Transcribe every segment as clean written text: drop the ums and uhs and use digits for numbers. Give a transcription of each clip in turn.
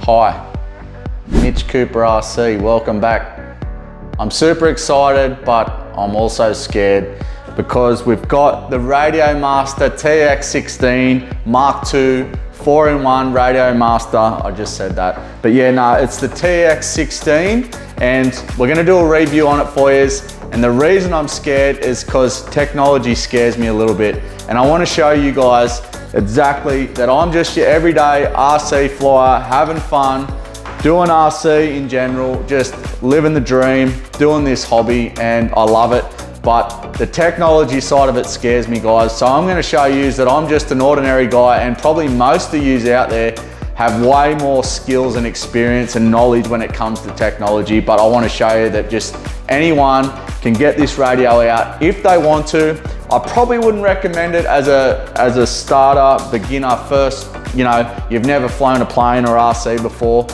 Hi, Mitch Cooper RC, welcome back. I'm super excited, but I'm also scared because we've got the Radiomaster TX16 Mark II 4-in-1 Radiomaster. I just said that. But yeah, no, it's the TX16 and we're gonna do a review on it for you. And the reason I'm scared is because technology scares me a little bit. And I wanna show you guys exactly that I'm just your everyday RC flyer, having fun, doing RC in general, just living the dream, doing this hobby, and I love it. But the technology side of it scares me, guys. So I'm gonna show you that I'm just an ordinary guy, and probably most of you out there have way more skills and experience and knowledge when it comes to technology. But I wanna show you that just anyone can get this radio out if they want to. I probably wouldn't recommend it as a starter, beginner, first, you know, you've never flown a plane or RC before,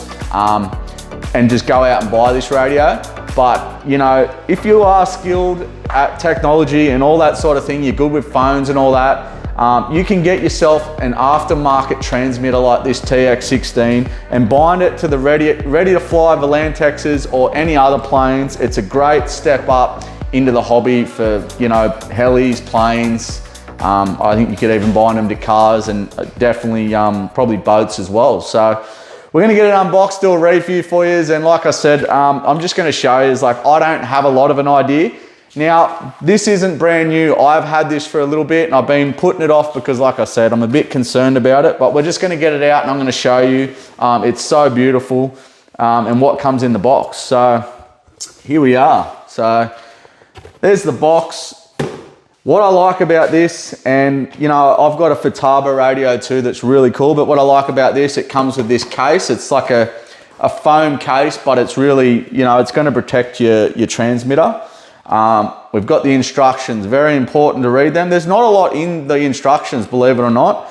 and just go out and buy this radio. But, you know, if you are skilled at technology and all that sort of thing, you're good with phones and all that, you can get yourself an aftermarket transmitter like this TX16 and bind it to the ready to fly Volantexes or any other planes. It's a great step up into the hobby for, you know, helis, planes. I think you could even bind them to cars and definitely probably boats as well. So we're gonna get it unboxed, do a review for you. And like I said, I'm just gonna show you, like, I don't have a lot of an idea. Now, this isn't brand new. I've had this for a little bit and I've been putting it off because, like I said, I'm a bit concerned about it, but we're just gonna get it out and I'm gonna show you. It's so beautiful and what comes in the box. So here we are. So there's the box. What I like about this, and you know, I've got a Futaba radio too that's really cool, but what I like about this, it comes with this case. It's like a foam case, but it's really, you know, it's gonna protect your transmitter. We've got the instructions, very important to read them. There's not a lot in the instructions, believe it or not.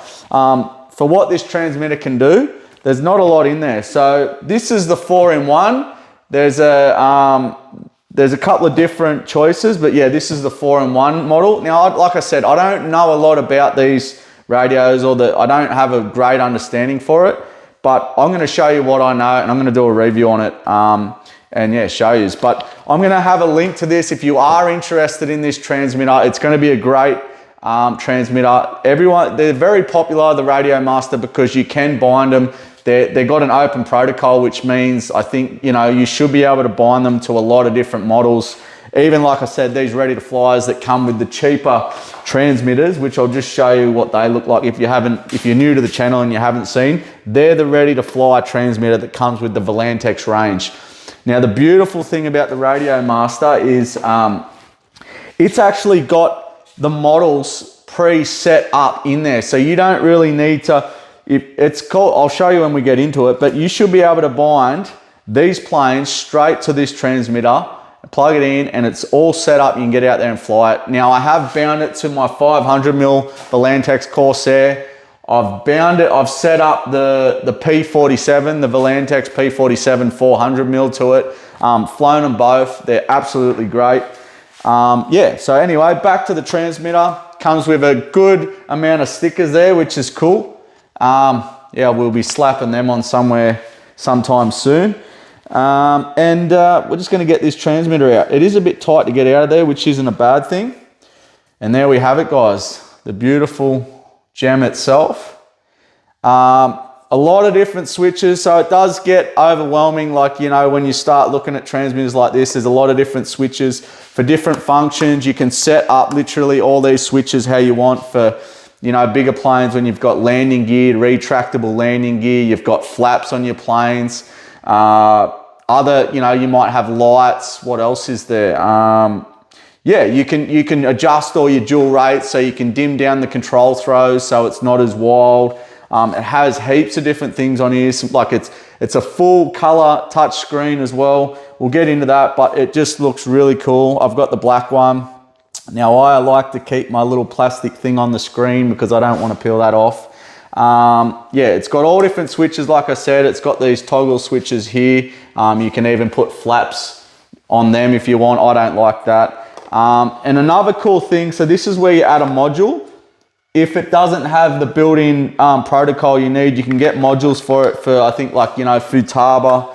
For what this transmitter can do, there's not a lot in there. So this is the 4-in-1. There's a couple of different choices, but yeah, this is the 4-in-1 model. Now, like I said, I don't know a lot about these radios, or I don't have a great understanding for it, but I'm gonna show you what I know and I'm gonna do a review on it. And yeah, show you. But I'm gonna have a link to this if you are interested in this transmitter. It's gonna be a great transmitter. They're very popular, the Radiomaster, because you can bind them. They've got an open protocol, which means I think, you know, you should be able to bind them to a lot of different models. Even, like I said, these ready to flyers that come with the cheaper transmitters, which I'll just show you what they look like if you're new to the channel and you haven't seen. They're the ready to fly transmitter that comes with the Volantex range. Now, the beautiful thing about the Radiomaster is it's actually got the models pre-set up in there. So you don't really need to, it's called, I'll show you when we get into it, but you should be able to bind these planes straight to this transmitter, plug it in, and it's all set up. You can get out there and fly it. Now, I have bound it to my 500mm Volantex Corsair. I've set up the P47, the Volantex P47 400mm to it. Flown them both, they're absolutely great. Yeah, so anyway, back to the transmitter. Comes with a good amount of stickers there, which is cool. Yeah, we'll be slapping them on somewhere sometime soon. We're just gonna get this transmitter out. It is a bit tight to get out of there, which isn't a bad thing. And there we have it, guys. The beautiful gem itself. A lot of different switches, so it does get overwhelming. Like, you know, when you start looking at transmitters like this, there's a lot of different switches for different functions. You can set up literally all these switches how you want for, you know, bigger planes when you've got landing gear, retractable landing gear, you've got flaps on your planes. Other, you know, you might have lights. What else is there? Yeah, you can adjust all your dual rates, so you can dim down the control throws so it's not as wild. It has heaps of different things on here. Like it's a full color touch screen as well. We'll get into that, but it just looks really cool. I've got the black one. Now, I like to keep my little plastic thing on the screen because I don't want to peel that off. Yeah, it's got all different switches. Like I said, it's got these toggle switches here. You can even put flaps on them if you want. I don't like that. And another cool thing, so this is where you add a module. if it doesn't have the built-in protocol you need, you can get modules for it for, I think, like, you know, Futaba,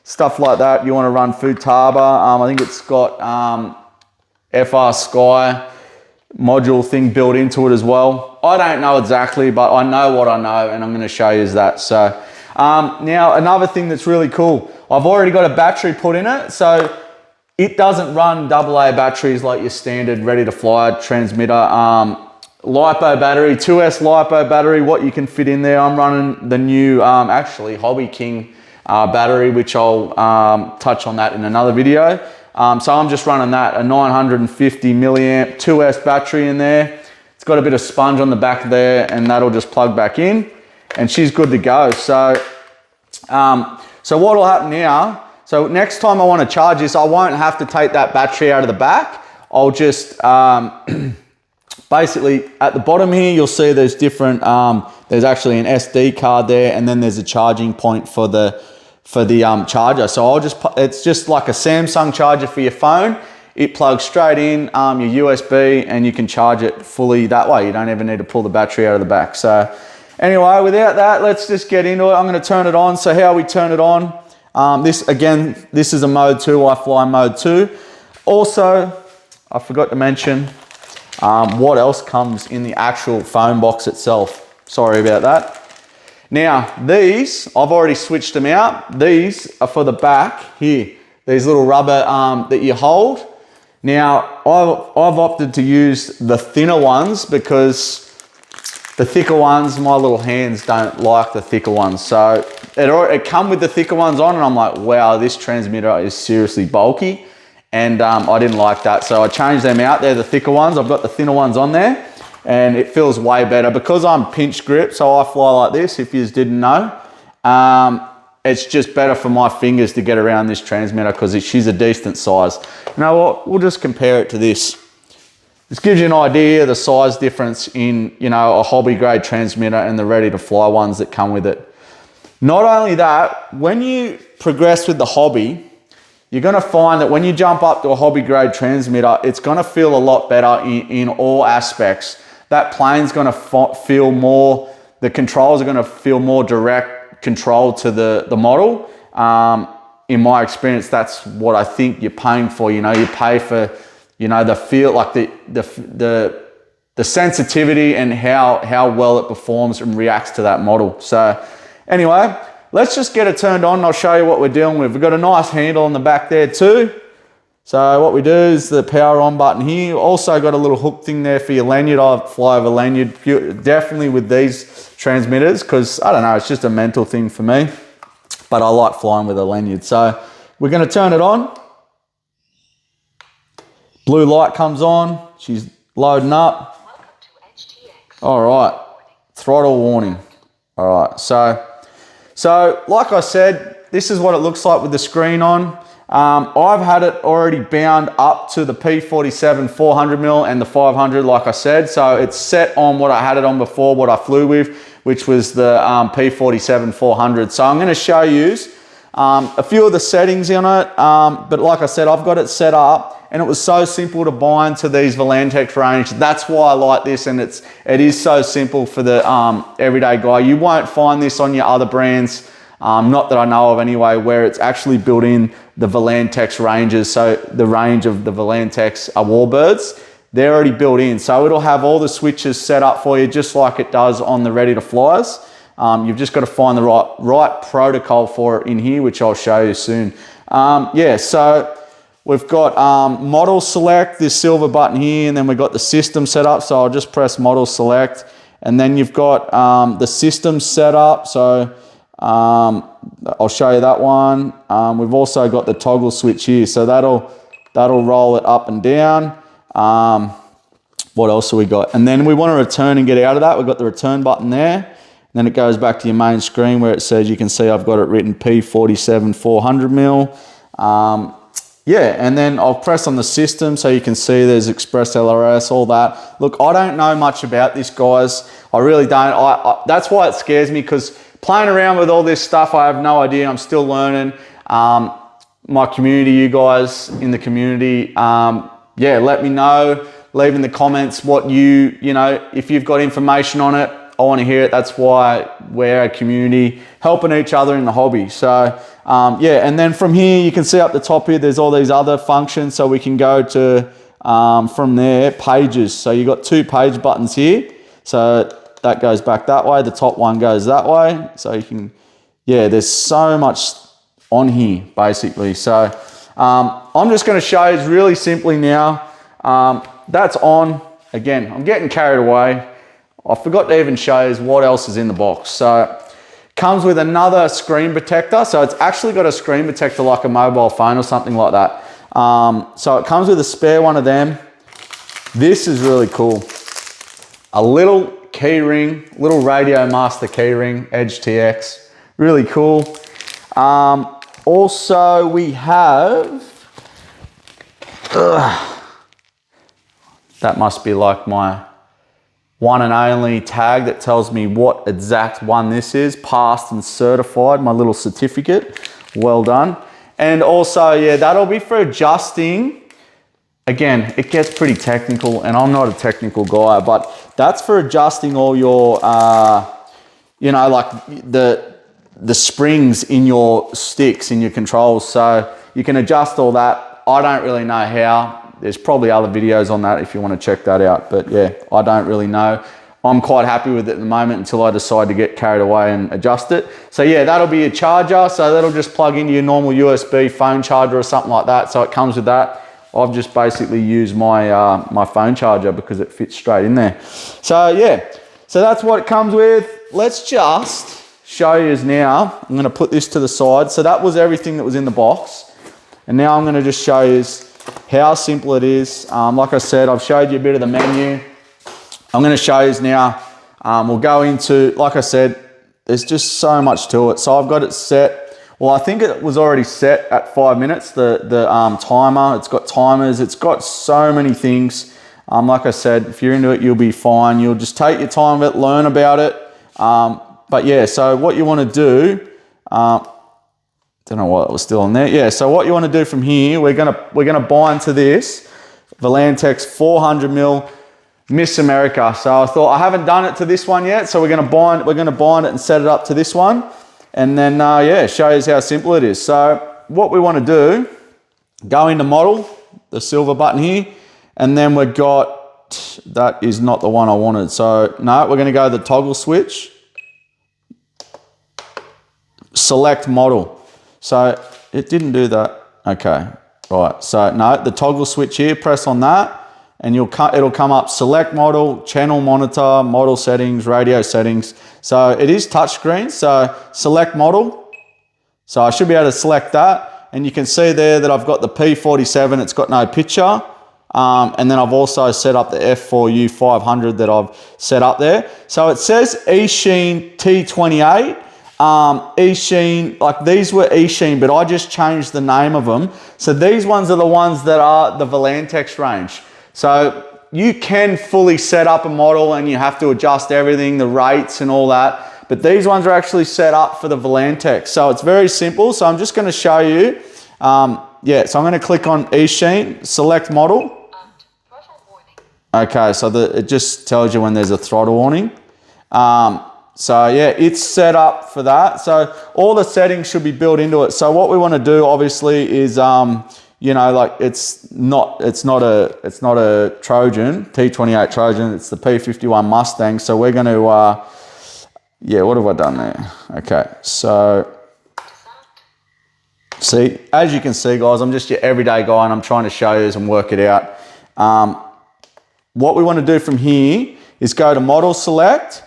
stuff like that. You want to run Futaba. I think it's got FR Sky module thing built into it as well. I don't know exactly, but I know what I know, and I'm going to show you that. So now another thing that's really cool, I've already got a battery put in it, so it doesn't run AA batteries like your standard ready to fly transmitter. LiPo battery, 2S LiPo battery, what you can fit in there. I'm running the new actually Hobby King battery, which I'll touch on that in another video. So I'm just running that, a 950 milliamp 2S battery in there. It's got a bit of sponge on the back there, and that'll just plug back in, and she's good to go. So so what will happen now, so next time I want to charge this, I won't have to take that battery out of the back. I'll just basically at the bottom here, you'll see there's different, there's actually an SD card there, and then there's a charging point for the charger. So I'll just, it's just like a Samsung charger for your phone. It plugs straight in your USB, and you can charge it fully that way. You don't even need to pull the battery out of the back. So anyway, without that, let's just get into it. I'm going to turn it on. So how we turn it on, this again, this is a mode 2, I fly mode 2. Also, I forgot to mention what else comes in the actual phone box itself. Sorry about that. Now, these, I've already switched them out. These are for the back here. These little rubber that you hold. Now, I've opted to use the thinner ones because the thicker ones, my little hands don't like the thicker ones. So it come with the thicker ones on, and I'm like, wow, this transmitter is seriously bulky. And I didn't like that, so I changed them out. They're the thicker ones. I've got the thinner ones on there, and it feels way better because I'm pinch grip, so I fly like this, if you didn't know. It's just better for my fingers to get around this transmitter because she's a decent size. You know what, we'll just compare it to this. This gives you an idea of the size difference in, you know, a hobby grade transmitter and the ready to fly ones that come with it. Not only that, when you progress with the hobby, you're going to find that when you jump up to a hobby grade transmitter, it's going to feel a lot better in all aspects. That plane's going to feel more, the controls are going to feel more direct control to the model. In my experience, that's what I think you're paying for. You know, you pay for, you know, the feel, like the sensitivity and how well it performs and reacts to that model. So anyway, let's just get it turned on and I'll show you what we're dealing with. We've got a nice handle on the back there too. So what we do is the power on button here. Also got a little hook thing there for your lanyard. I fly over lanyard definitely with these transmitters because, I don't know, it's just a mental thing for me. But I like flying with a lanyard. So we're going to turn it on. Blue light comes on. She's loading up. Welcome to EdgeTX. All right. Throttle warning. All right. So like I said, this is what it looks like with the screen on. I've had it already bound up to the P47 400mm and the 500, like I said. So it's set on what I had it on before, what I flew with, which was the P47 400. So I'm going to show you a few of the settings on it. But like I said, I've got it set up, and it was so simple to bind to these Volantex range. That's why I like this, and it is so simple for the everyday guy. You won't find this on your other brands, not that I know of anyway, where it's actually built in the Volantex ranges. So the range of the Volantex Warbirds, they're already built in. So it'll have all the switches set up for you just like it does on the ready to flyers. You've just got to find the right protocol for it in here, which I'll show you soon. Yeah, so we've got model select, this silver button here, and then we've got the system set up. So I'll just press model select, and then you've got the system set up. So I'll show you that one. We've also got the toggle switch here, so that'll roll it up and down. What else have we got? And then we want to return and get out of that. We've got the return button there. Then it goes back to your main screen where it says, you can see I've got it written P47 400mm. Yeah, and then I'll press on the system so you can see there's Express LRS, all that. Look, I don't know much about this, guys. I really don't. That's why it scares me, because playing around with all this stuff, I have no idea. I'm still learning. My community, you guys in the community, yeah, let me know. leave in the comments what you know, if you've got information on it, I want to hear it. That's why we're a community helping each other in the hobby. So yeah, and then from here, you can see up the top here, there's all these other functions. So we can go to, from there, pages. So you've got 2 page buttons here. So that goes back that way. The top one goes that way. So you can, yeah, there's so much on here basically. So I'm just going to show you really simply now. That's on. Again, I'm getting carried away. I forgot to even show you what else is in the box. So comes with another screen protector. So it's actually got a screen protector like a mobile phone or something like that. So it comes with a spare one of them. This is really cool. A little key ring, little Radiomaster key ring, EdgeTX. Really cool. Also we have, that must be like my one and only tag that tells me what exact one this is, passed and certified, my little certificate. Well done. And also, yeah, that'll be for adjusting. Again, it gets pretty technical and I'm not a technical guy, but that's for adjusting all your, you know, like the springs in your sticks, in your controls. So you can adjust all that. I don't really know how. There's probably other videos on that if you want to check that out. But yeah, I don't really know. I'm quite happy with it at the moment until I decide to get carried away and adjust it. So yeah, that'll be a charger. So that'll just plug into your normal USB phone charger or something like that. So it comes with that. I've just basically used my, my phone charger because it fits straight in there. So yeah, so that's what it comes with. Let's just show you now. I'm going to put this to the side. So that was everything that was in the box. And now I'm going to just show you how simple it is. Like I said, I've showed you a bit of the menu. I'm going to show you now. We'll go into, like I said, there's just so much to it. So I've got it set. Well, I think it was already set at 5 minutes, the timer. It's got timers. It's got so many things. Like I said, if you're into it, you'll be fine. You'll just take your time with it, learn about it. But yeah, so what you want to do, don't know why it was still on there. Yeah, so what you want to do from here, we're gonna bind to this Volantex 400mm Miss America. So I thought I haven't done it to this one yet, so we're gonna bind it and set it up to this one, and then yeah, show you how simple it is. So what we want to do, go into model, the silver button here, and then we've got, that is not the one I wanted. So no, we're gonna go to the toggle switch, select model. So it didn't do that. Okay, right. So no, the toggle switch here, press on that and it'll come up select model, channel monitor, model settings, radio settings. So it is touchscreen, so select model. So I should be able to select that. And you can see there that I've got the P47, it's got no picture. And then I've also set up the F4U500 that I've set up there. So it says eSheen T28. eSheen, like these were eSheen, but I just changed the name of them. So these ones are the ones that are the Volantex range. So you can fully set up a model and you have to adjust everything, the rates and all that. But these ones are actually set up for the Volantex. So it's very simple. So I'm just going to show you. Yeah, so I'm going to click on eSheen, select model. Okay, so it just tells you when there's a throttle warning. So yeah, it's set up for that. So all the settings should be built into it. So what we want to do obviously is, you know, like it's not a Trojan, T28 Trojan, it's the P51 Mustang. So we're going to, yeah, what have I done there? Okay, so see, as you can see guys, I'm just your everyday guy and I'm trying to show you and work it out. What we want to do from here is go to model select.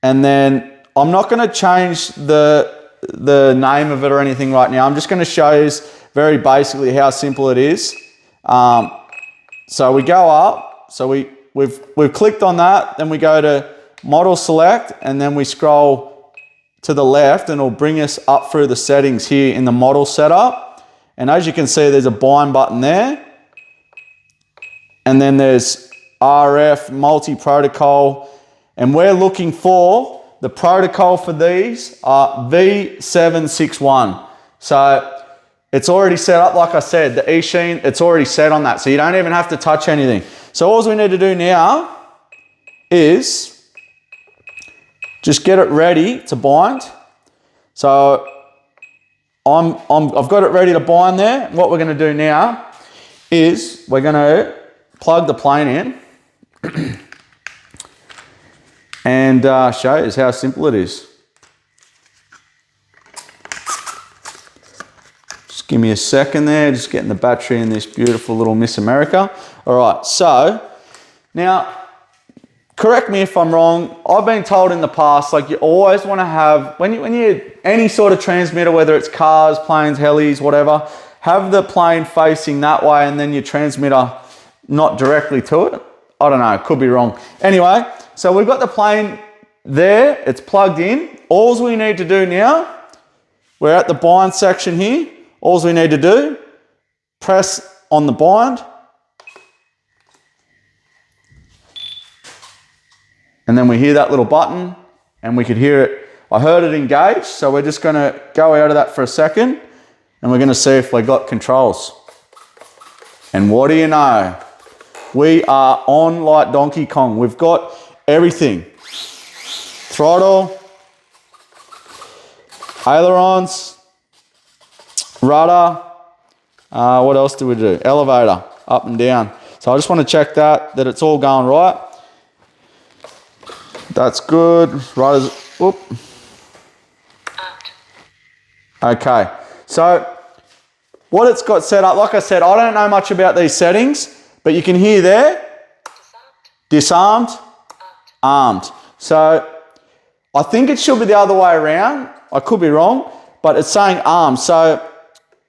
And then I'm not going to change the name of it or anything right now. I'm just going to show you very basically how simple it is. So we go up. So we've clicked on that. Then we go to model select, and then we scroll to the left, and it'll bring us up through the settings here in the model setup. And as you can see, there's a bind button there, and then there's RF multi-protocol. And we're looking for the protocol for these are V761. So it's already set up, like I said, the eSheen, it's already set on that. So you don't even have to touch anything. So all we need to do now is just get it ready to bind. So I've got it ready to bind there. What we're going to do now is we're going to plug the plane in and show you how simple it is. Just give me a second there, just getting the battery in this beautiful little Miss America. All right, so now, correct me if I'm wrong, I've been told in the past, like you always want to have, when you any sort of transmitter, whether it's cars, planes, helis, whatever, have the plane facing that way and then your transmitter not directly to it. I don't know, could be wrong. Anyway, so we've got the plane there, it's plugged in. All we need to do now, we're at the bind section here. All we need to do, press on the bind. And then we hear that little button and we could hear it. I heard it engage, so we're just gonna go out of that for a second and we're gonna see if we got controls. And what do you know? We are on like Donkey Kong. We've got everything. Throttle, ailerons, rudder, what else do we do? Elevator, up and down. So I just wanna check that it's all going right. That's good. Rudders, whoop. Okay, so what it's got set up, like I said, I don't know much about these settings, but you can hear there, disarmed, armed. So I think it should be the other way around. I could be wrong, but it's saying armed. So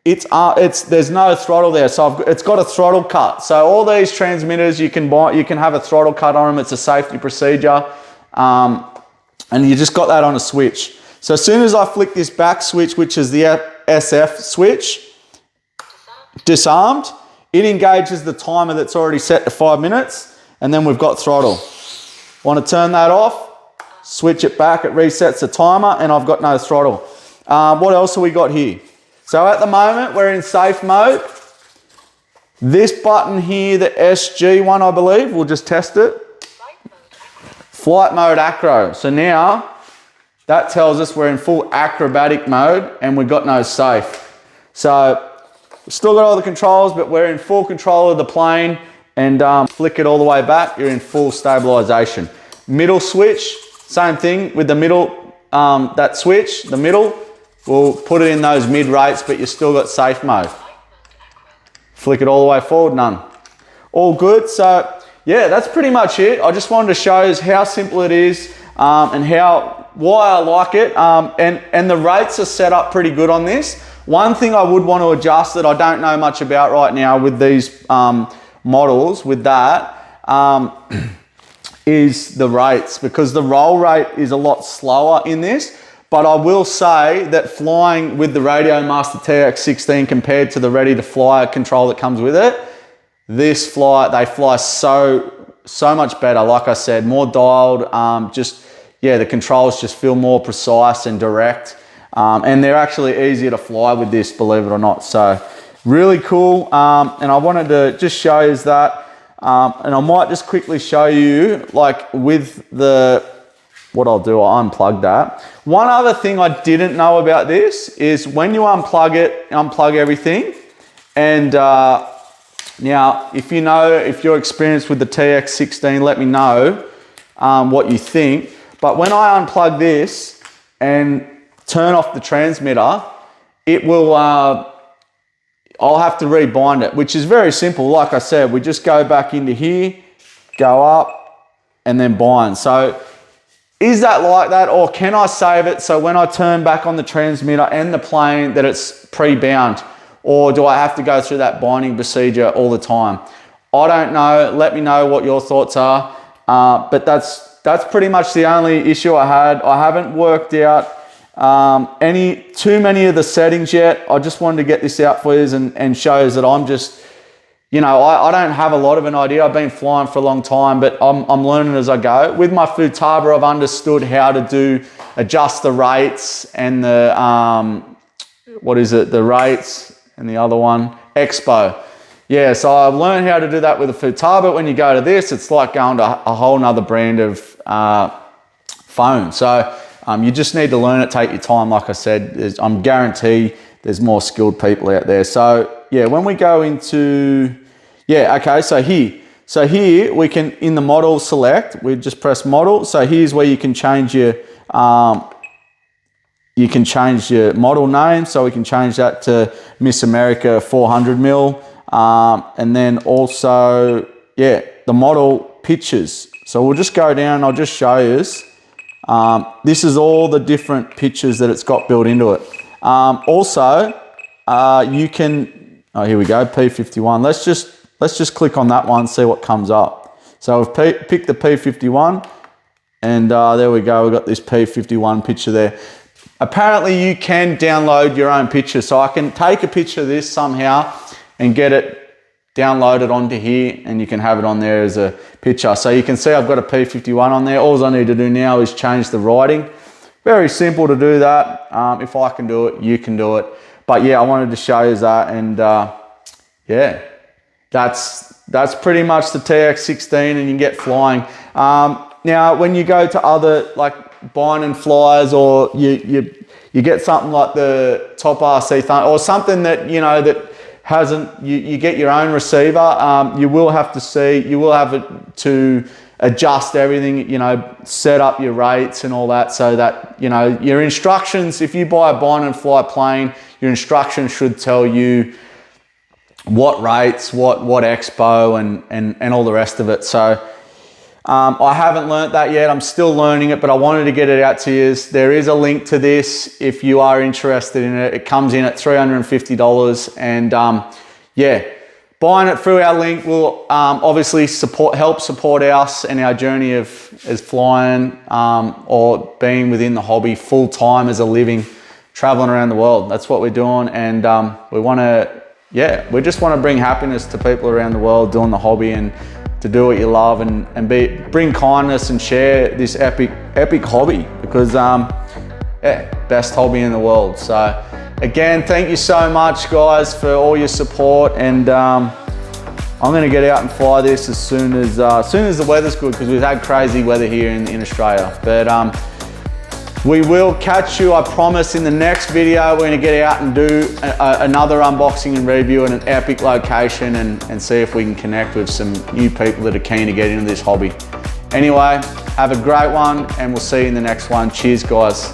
there's no throttle there. So it's got a throttle cut. So all these transmitters you can buy, you can have a throttle cut on them. It's a safety procedure. And you just got that on a switch. So as soon as I flick this back switch, which is the SF switch, disarmed, it engages the timer that's already set to 5 minutes, and then we've got throttle. Want to turn that off, switch it back, it resets the timer, and I've got no throttle. What else have we got here? So at the moment, we're in safe mode. This button here, the SG one, I believe, we'll just test it. Flight mode acro. So now that tells us we're in full acrobatic mode and we've got no safe. So we've still got all the controls, but we're in full control of the plane, and flick it all the way back, you're in full stabilization. Middle switch, same thing with the middle, that switch, the middle, we'll put it in those mid rates, but you've still got safe mode. Flick it all the way forward, none. All good. So yeah, that's pretty much it. I just wanted to show you how simple it is and why I like it. And the rates are set up pretty good on this. One thing I would want to adjust that I don't know much about right now with these models, with that, is the rates, because the roll rate is a lot slower in this. But I will say that flying with the Radiomaster TX16 compared to the ready to fly control that comes with it, they fly so much better. Like I said, more dialed, the controls just feel more precise and direct. And they're actually easier to fly with this, believe it or not. So really cool. And I wanted to just show you that. And I might just quickly show you, like with what I'll do, I'll unplug that. One other thing I didn't know about this is when you unplug everything, and now, if you're experienced with the TX16, let me know what you think. But when I unplug this and turn off the transmitter, it will, I'll have to rebind it, which is very simple. Like I said, we just go back into here, go up, and then bind. So is that like that, or can I save it so when I turn back on the transmitter and the plane that it's pre-bound? Or do I have to go through that binding procedure all the time? I don't know. Let me know what your thoughts are. But that's pretty much the only issue I had. I haven't worked out too many of the settings yet. I just wanted to get this out for you and show you that I'm just, I don't have a lot of an idea. I've been flying for a long time, but I'm learning as I go. With my Futaba, I've understood how to adjust the rates and the rates. And the other one, Expo. yeah, so I've learned how to do that with a Futaba, but when you go to this, it's like going to a whole nother brand of phone. So you just need to learn it, take your time. Like I said, I'm guarantee there's more skilled people out there. So yeah, when we go into, yeah, okay, so here we can, in the model select, we just press model. So here's where you can change your model name. So we can change that to Miss America 400mm. And then also, yeah, the model pictures. So we'll just go down, I'll just show you this. This is all the different pictures that it's got built into it. Also, you can, oh, here we go, P51. Let's just click on that one, see what comes up. So we've picked the P51, and there we go, we've got this P51 picture there. Apparently you can download your own picture, so I can take a picture of this somehow and get it downloaded onto here, and you can have it on there as a picture. So you can see I've got a P51 on there. All I need to do now is change the writing. Very simple to do that. If I can do it, you can do it. But yeah, I wanted to show you that, and yeah, that's pretty much the TX16, and you can get flying. Now, when you go to other, like buying and flyers, or you get something like the Top RC Thunder, or something that, you know, that hasn't, you get your own receiver, you will have to adjust everything, you know, set up your rates and all that, so that, you know, your instructions, if you buy a bind and fly plane, your instructions should tell you what rates, what expo, and all the rest of it. So I haven't learnt that yet. I'm still learning it, but I wanted to get it out to you. There is a link to this if you are interested in it. It comes in at $350, and yeah, buying it through our link will obviously help support us and our journey as flying or being within the hobby full time as a living, traveling around the world. That's what we're doing, and we want to, yeah, we just want to bring happiness to people around the world doing the hobby, and to do what you love, and bring kindness and share this epic hobby, because yeah, best hobby in the world. So again, thank you so much guys for all your support, and I'm gonna get out and fly this as soon as the weather's good, because we've had crazy weather here in Australia. But we will catch you, I promise, in the next video. We're gonna get out and do another unboxing and review in an epic location, and see if we can connect with some new people that are keen to get into this hobby. Anyway, have a great one, and we'll see you in the next one. Cheers guys.